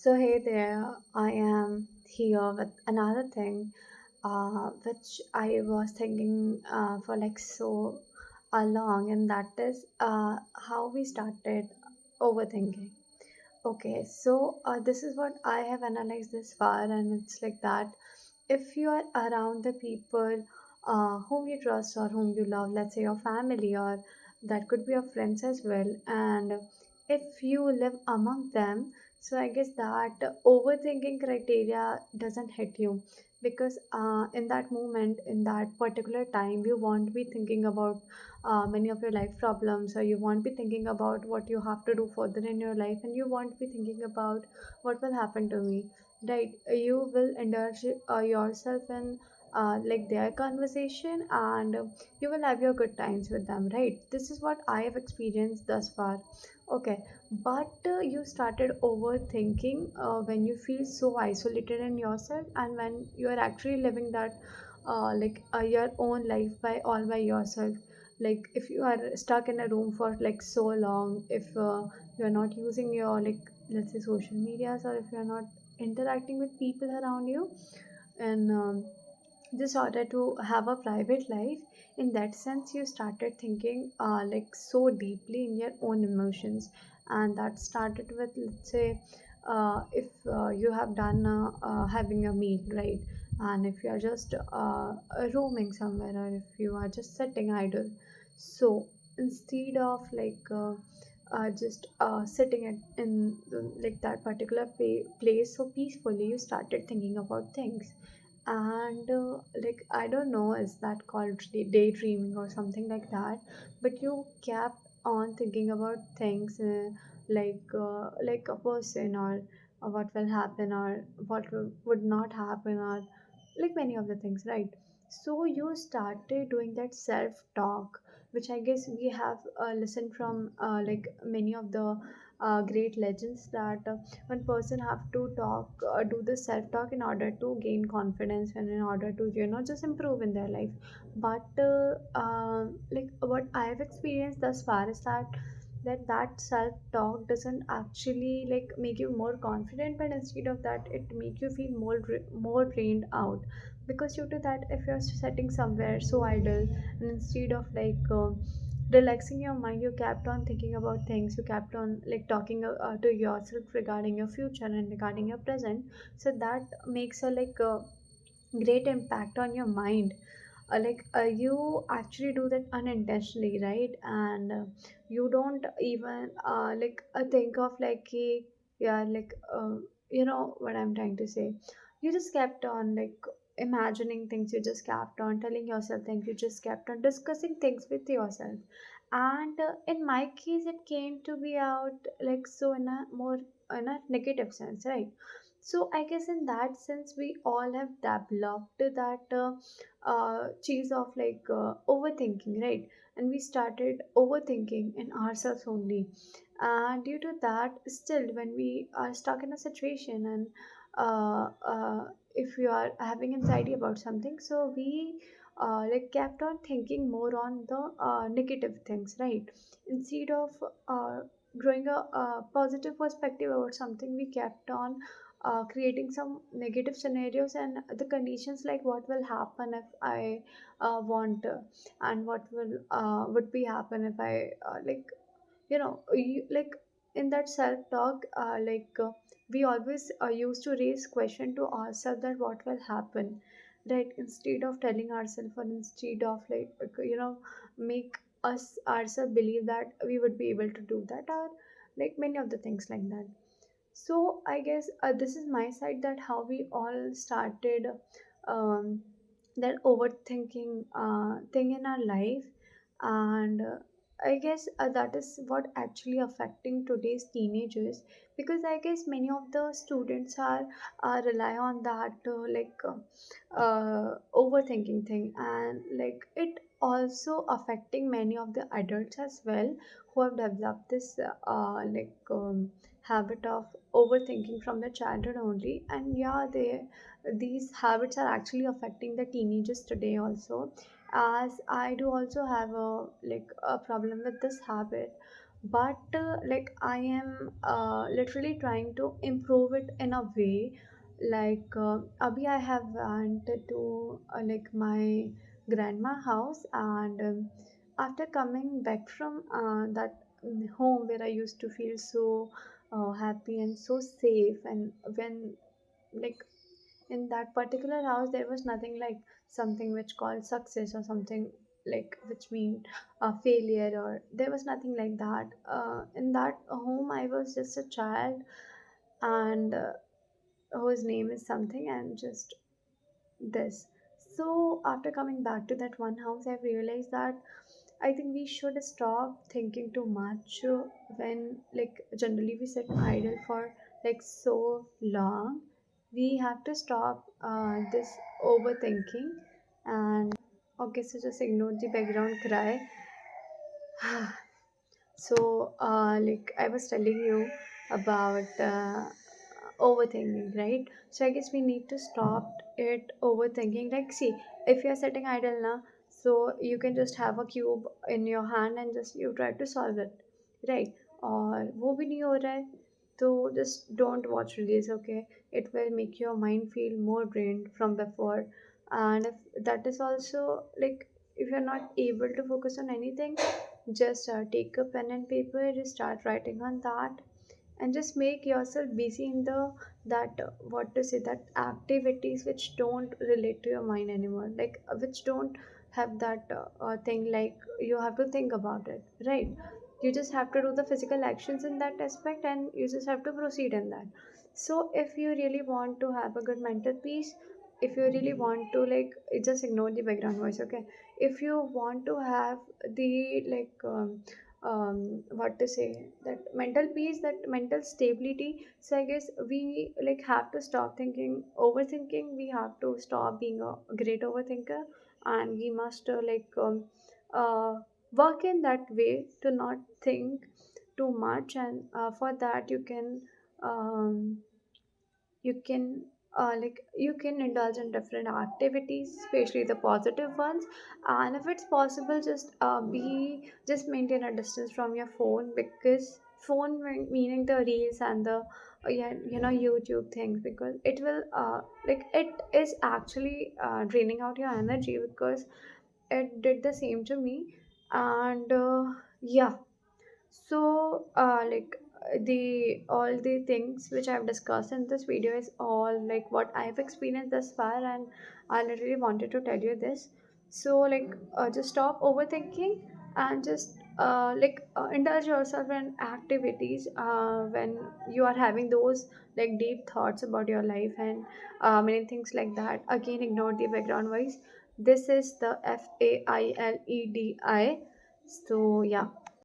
So, hey there, I am here with another thing which I was thinking for like so long, and that is how we started overthinking. Okay, so this is what I have analyzed this far, and it's like that if you are around the people whom you trust or whom you love, let's say your family, or that could be your friends as well, and if you live among them, so I guess that overthinking criteria doesn't hit you because in that moment, in that particular time, you won't be thinking about many of your life problems, or you won't be thinking about what you have to do further in your life, and you won't be thinking about what will happen to me, right? You will indulge yourself in like their conversation, and you will have your good times with them, right? This is what I have experienced thus far. Okay, but you started overthinking when you feel so isolated in yourself, and when you are actually living that your own life by all by yourself. Like if you are stuck in a room for like so long, if you are not using your, like, let's say social medias, or if you are not interacting with people around you, and just order to have a private life, in that sense you started thinking like so deeply in your own emotions. And that started with, let's say, if you have done having a meal, right? And if you are just roaming somewhere, or if you are just sitting idle, so instead of just sitting in like that particular place so peacefully, you started thinking about things. And like, I don't know, is that called daydreaming or something like that? But you kept on thinking about things, like a person, or what will happen, or what would not happen, or like many of the things, right? So you started doing that self talk, which I guess we have listened from like many of the great legends, that one person have to talk do the self talk in order to gain confidence, and in order to, just improve in their life. But like what I have experienced thus far is that self talk doesn't actually like make you more confident, but instead of that, it make you feel more drained out. Because due to that, if you're sitting somewhere so idle, and instead of relaxing your mind, you kept on thinking about things, you kept on like talking to yourself regarding your future and regarding your present. So that makes a great impact on your mind. You actually do that unintentionally, right? And you don't even think of yeah, you know what I'm trying to say. You just kept on like imagining things, you just kept on telling yourself things, you just kept on discussing things with yourself. And in my case, it came to be out like so in a more, in a negative sense, right? So I guess in that sense, we all have developed that cheese of overthinking, right? And we started overthinking in ourselves only. And due to that, still when we are stuck in a situation, and if we are having anxiety about something, so we kept on thinking more on the negative things, right? Instead of growing a positive perspective about something, we kept on creating some negative scenarios and the conditions, like what will happen if I want and what will would be happen if I like in that self talk, we always used to raise question to ourselves that what will happen, right? Instead of telling ourselves, or instead of make us ourselves believe that we would be able to do that, or like many of the things like that. So I guess this is my side, that how we all started um, that overthinking thing in our life. And I guess that is what actually affecting today's teenagers, because I guess many of the students are rely on that overthinking thing, and like it also affecting many of the adults as well, who have developed this habit of overthinking from the childhood only. And yeah, they, these habits are actually affecting the teenagers today also, as I do also have a problem with this habit. but like I am literally trying to improve it in a way. Like abhi I have went to like my grandma house, and after coming back from that home where I used to feel so happy and so safe, and when like in that particular house there was nothing like something which called success or something like which mean a failure, or there was nothing like that. In that home I was just a child, and whose name is something, and just this. So after coming back to that one house, I've realized that I think we should stop thinking too much when like generally we sit idle for like so long. We have to stop this overthinking. And okay, so just ignore the background cry. So, like I was telling you about overthinking, right? So I guess we need to stop it overthinking. Like, see, if you're sitting idle now, so you can just have a cube in your hand and just you try to solve it, right? Or वो भी नहीं हो रहा है, तो just don't watch reels, okay? It will make your mind feel more drained from before. And if that is also like, if you're not able to focus on anything, just take a pen and paper, just start writing on that, and just make yourself busy in the that what to say, that activities which don't relate to your mind anymore, like which don't have that thing like you have to think about it, right? You just have to do the physical actions in that aspect, and you just have to proceed in that. So if you really want to have a good mental peace, if you really want to like, just ignore the background voice, okay? If you want to have the like what to say, that mental peace, that mental stability, so I guess we like have to stop thinking overthinking. We have to stop being a great overthinker, and we must uh, work in that way to not think too much. And for that you can like you can indulge in different activities, especially the positive ones. And if it's possible, just maintain a distance from your phone, because meaning the reels and the yeah, YouTube things, because it will like it is actually draining out your energy, because it did the same to me. And yeah, so, the all the things which I've discussed in this video is all like what I've experienced thus far, and I literally wanted to tell you this. So, just stop overthinking, and just indulge yourself in activities when you are having those like deep thoughts about your life and many things like that. Again, ignore the background voice. This is the FAILEDI. So, yeah.